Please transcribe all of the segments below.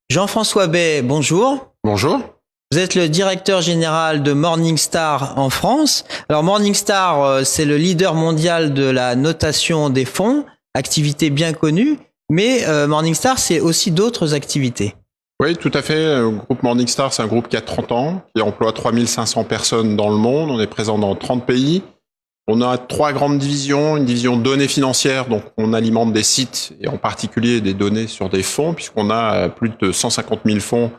Jean-François Bay, bonjour. Bonjour. Vous êtes le directeur général de Morningstar en France. Alors Morningstar, c'est le leader mondial de la notation des fonds, activité bien connue, mais Morningstar, c'est aussi d'autres activités. Oui, tout à fait. Le groupe Morningstar, c'est un groupe qui a 30 ans, qui emploie 3500 personnes dans le monde. On est présent dans 30 pays. On a 3 grandes divisions. Une division données financières, donc on alimente des sites, et en particulier des données sur des fonds, puisqu'on a plus de 150 000 fonds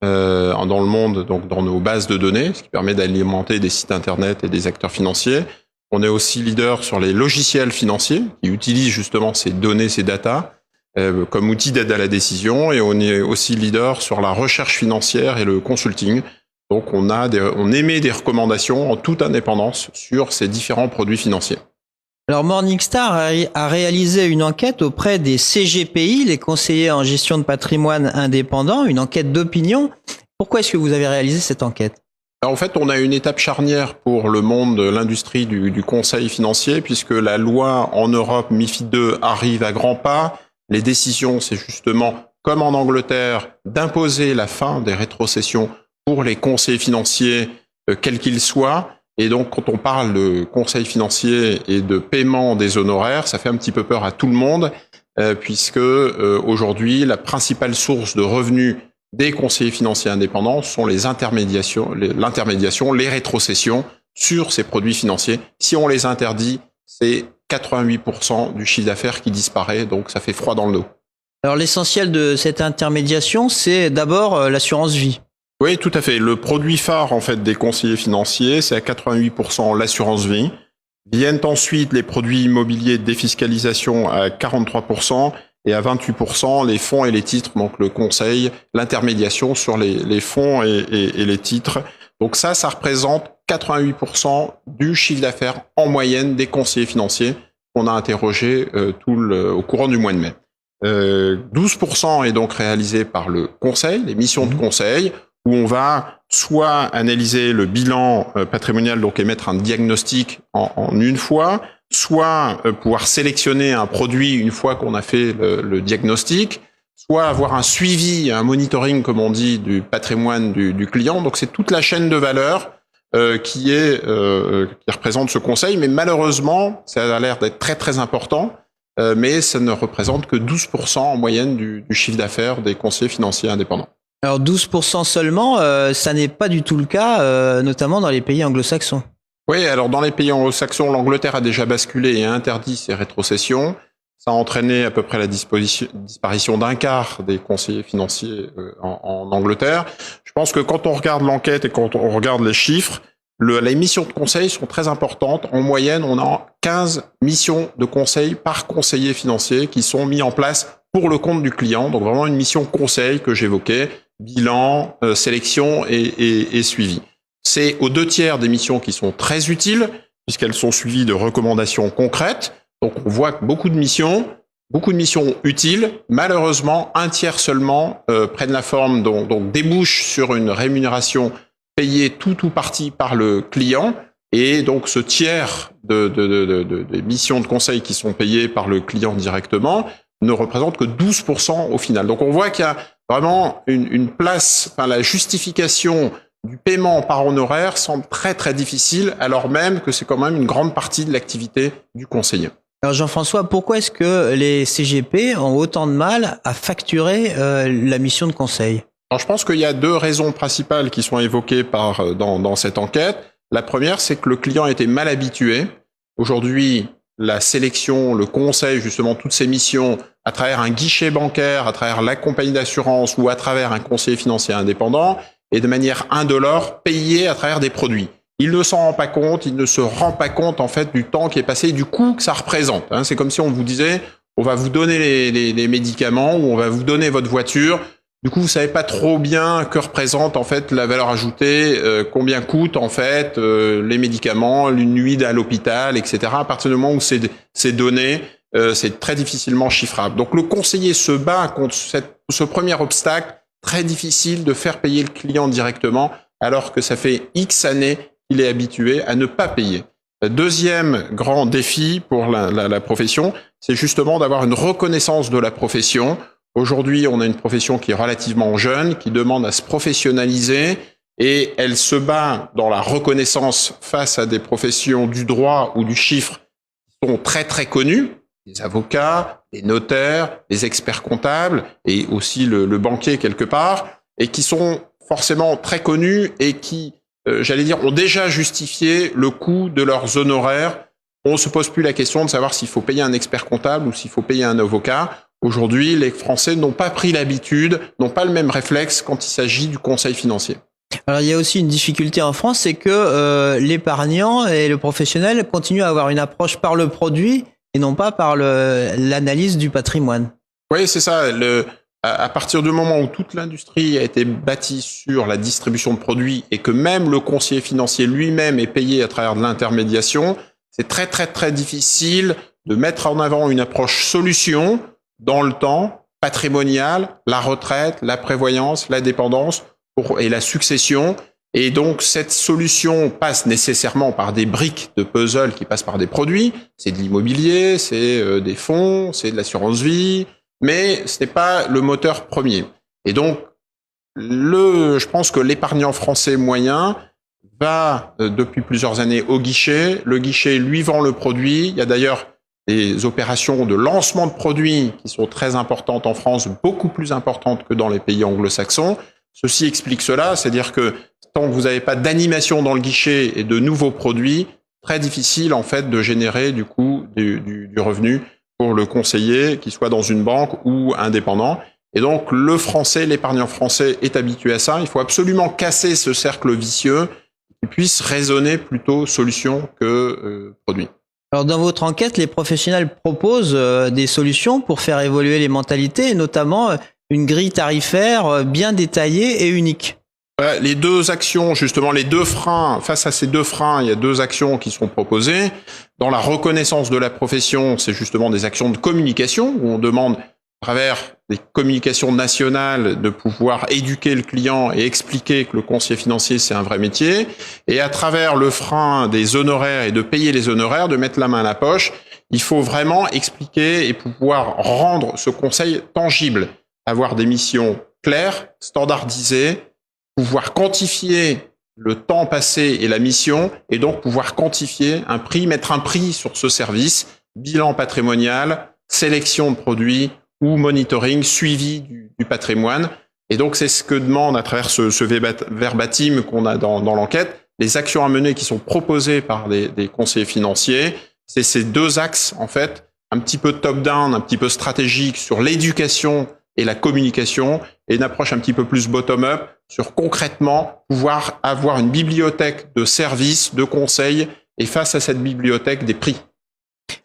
dans le monde, donc dans nos bases de données, ce qui permet d'alimenter des sites internet et des acteurs financiers. On est aussi leader sur les logiciels financiers qui utilisent justement ces données, ces datas comme outil d'aide à la décision, et on est aussi leader sur la recherche financière et le consulting. Donc on émet des recommandations en toute indépendance sur ces différents produits financiers. Alors Morningstar a réalisé une enquête auprès des CGPI, les conseillers en gestion de patrimoine indépendants, une enquête d'opinion. Pourquoi est-ce que vous avez réalisé cette enquête ? Alors, en fait, on a une étape charnière pour le monde de l'industrie du conseil financier, puisque la loi en Europe MiFID II arrive à grands pas. Les décisions, c'est justement, comme en Angleterre, d'imposer la fin des rétrocessions pour les conseillers financiers, quels qu'ils soient. Et donc, quand on parle de conseil financier et de paiement des honoraires, ça fait un petit peu peur à tout le monde, puisque aujourd'hui, la principale source de revenus des conseillers financiers indépendants sont l'intermédiation, les rétrocessions sur ces produits financiers. Si on les interdit, c'est 88% du chiffre d'affaires qui disparaît, donc ça fait froid dans le dos. Alors l'essentiel de cette intermédiation, c'est d'abord l'assurance vie. Oui, tout à fait. Le produit phare en fait des conseillers financiers, c'est à 88% l'assurance vie. Viennent ensuite les produits immobiliers de défiscalisation à 43% et à 28% les fonds et les titres, donc le conseil, l'intermédiation sur les fonds et les titres. Donc ça représente 88% du chiffre d'affaires en moyenne des conseillers financiers qu'on a interrogés au courant du mois de mai. 12% est donc réalisé par le conseil, les missions de conseil, où on va soit analyser le bilan patrimonial, donc émettre un diagnostic en une fois, soit pouvoir sélectionner un produit une fois qu'on a fait le diagnostic, soit avoir un suivi, un monitoring, comme on dit, du patrimoine du client. Donc c'est toute la chaîne de valeur qui représente ce conseil, mais malheureusement, ça a l'air d'être très très important, mais ça ne représente que 12% en moyenne du chiffre d'affaires des conseillers financiers indépendants. Alors 12% seulement, ça n'est pas du tout le cas, notamment dans les pays anglo-saxons. Oui, alors dans les pays anglo-saxons, l'Angleterre a déjà basculé et a interdit ces rétrocessions. Ça a entraîné à peu près la disparition d'un quart des conseillers financiers en Angleterre. Je pense que quand on regarde l'enquête et quand on regarde les chiffres, les missions de conseil sont très importantes. En moyenne, on a 15 missions de conseil par conseiller financier qui sont mis en place pour le compte du client. Donc vraiment une mission conseil que j'évoquais, bilan, sélection et suivi. C'est aux 2/3 des missions qui sont très utiles puisqu'elles sont suivies de recommandations concrètes. Donc on voit que beaucoup de missions utiles, malheureusement, 1/3 seulement prennent la forme, donc débouchent sur une rémunération payée tout ou partie par le client. Et donc ce tiers des missions de conseil qui sont payées par le client directement ne représente que 12% au final. Donc on voit qu'il y a vraiment une place, la justification du paiement par honoraire semble très très difficile, alors même que c'est quand même une grande partie de l'activité du conseiller. Alors Jean-François, pourquoi est-ce que les CGP ont autant de mal à facturer la mission de conseil ? Alors je pense qu'il y a 2 raisons principales qui sont évoquées dans cette enquête. La première, c'est que le client a été mal habitué. Aujourd'hui, la sélection, le conseil, justement, toutes ces missions, à travers un guichet bancaire, à travers la compagnie d'assurance ou à travers un conseiller financier indépendant, est de manière indolore payé à travers des produits. Il ne s'en rend pas compte, il ne se rend pas compte en fait du temps qui est passé, du coût que ça représente. C'est comme si on vous disait, on va vous donner les médicaments ou on va vous donner votre voiture. Du coup, vous savez pas trop bien que représente en fait la valeur ajoutée, combien coûte en fait les médicaments, une nuit à l'hôpital, etc. À partir du moment où c'est donné, c'est très difficilement chiffrable. Donc le conseiller se bat contre ce premier obstacle très difficile de faire payer le client directement, alors que ça fait X années qu'il est habitué à ne pas payer. Deuxième grand défi pour la profession, c'est justement d'avoir une reconnaissance de la profession. Aujourd'hui, on a une profession qui est relativement jeune, qui demande à se professionnaliser, et elle se bat dans la reconnaissance face à des professions du droit ou du chiffre qui sont très très connues, les avocats, les notaires, les experts comptables et aussi le banquier quelque part, et qui sont forcément très connus et qui, j'allais dire, ont déjà justifié le coût de leurs honoraires. On ne se pose plus la question de savoir s'il faut payer un expert comptable ou s'il faut payer un avocat. Aujourd'hui, les Français n'ont pas pris l'habitude, n'ont pas le même réflexe quand il s'agit du conseil financier. Alors il y a aussi une difficulté en France, c'est que l'épargnant et le professionnel continuent à avoir une approche par le produit et non pas par l'analyse du patrimoine. Oui, c'est ça. À partir du moment où toute l'industrie a été bâtie sur la distribution de produits et que même le conseiller financier lui-même est payé à travers de l'intermédiation, c'est très très très difficile de mettre en avant une approche solution dans le temps, patrimoniale, la retraite, la prévoyance, la dépendance et la succession. Et donc, cette solution passe nécessairement par des briques de puzzle qui passent par des produits. C'est de l'immobilier, c'est des fonds, c'est de l'assurance vie, mais ce n'est pas le moteur premier. Et donc, je pense que l'épargnant français moyen va depuis plusieurs années au guichet. Le guichet lui vend le produit. Il y a d'ailleurs des opérations de lancement de produits qui sont très importantes en France, beaucoup plus importantes que dans les pays anglo-saxons. Ceci explique cela, c'est-à-dire que tant que vous n'avez pas d'animation dans le guichet et de nouveaux produits, très difficile en fait de générer du coup du revenu pour le conseiller, qu'il soit dans une banque ou indépendant. Et donc le français, l'épargnant français est habitué à ça. Il faut absolument casser ce cercle vicieux qui puisse raisonner plutôt solution que produit. Alors dans votre enquête, les professionnels proposent des solutions pour faire évoluer les mentalités, et notamment une grille tarifaire bien détaillée et unique. Les deux actions, justement, les deux freins, face à ces deux freins, il y a deux actions qui sont proposées. Dans la reconnaissance de la profession, c'est justement des actions de communication où on demande, à travers des communications nationales, de pouvoir éduquer le client et expliquer que le conseiller financier, c'est un vrai métier. Et à travers le frein des honoraires et de payer les honoraires, de mettre la main à la poche, il faut vraiment expliquer et pouvoir rendre ce conseil tangible. Avoir des missions claires, standardisées, pouvoir quantifier le temps passé et la mission, et donc pouvoir quantifier un prix, mettre un prix sur ce service, bilan patrimonial, sélection de produits ou monitoring, suivi du patrimoine. Et donc c'est ce que demande à travers ce verbatim qu'on a dans l'enquête, les actions à mener qui sont proposées par des conseillers financiers. C'est ces deux axes, en fait, un petit peu top-down, un petit peu stratégique sur l'éducation et la communication, et une approche un petit peu plus bottom-up sur concrètement pouvoir avoir une bibliothèque de services, de conseils, et face à cette bibliothèque, des prix.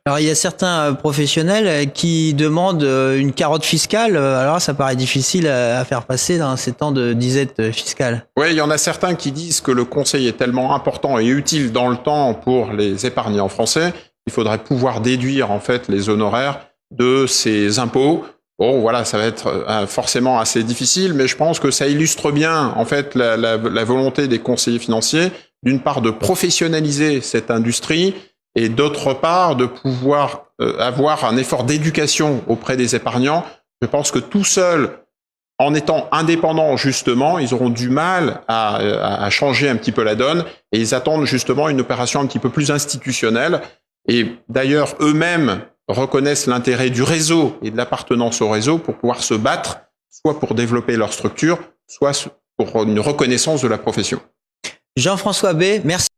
Alors il y a certains professionnels qui demandent une carotte fiscale. Alors ça paraît difficile à faire passer dans ces temps de disette fiscale. Oui, il y en a certains qui disent que le conseil est tellement important et utile dans le temps pour les épargnants français, il faudrait pouvoir déduire en fait les honoraires de ces impôts. Bon, voilà, ça va être forcément assez difficile, mais je pense que ça illustre bien, en fait, la volonté des conseillers financiers, d'une part, de professionnaliser cette industrie, et d'autre part, de pouvoir avoir un effort d'éducation auprès des épargnants. Je pense que tout seul, en étant indépendants, justement, ils auront du mal à changer un petit peu la donne, et ils attendent justement une opération un petit peu plus institutionnelle. Et d'ailleurs, eux-mêmes reconnaissent l'intérêt du réseau et de l'appartenance au réseau pour pouvoir se battre, soit pour développer leur structure, soit pour une reconnaissance de la profession. Jean-François B, merci.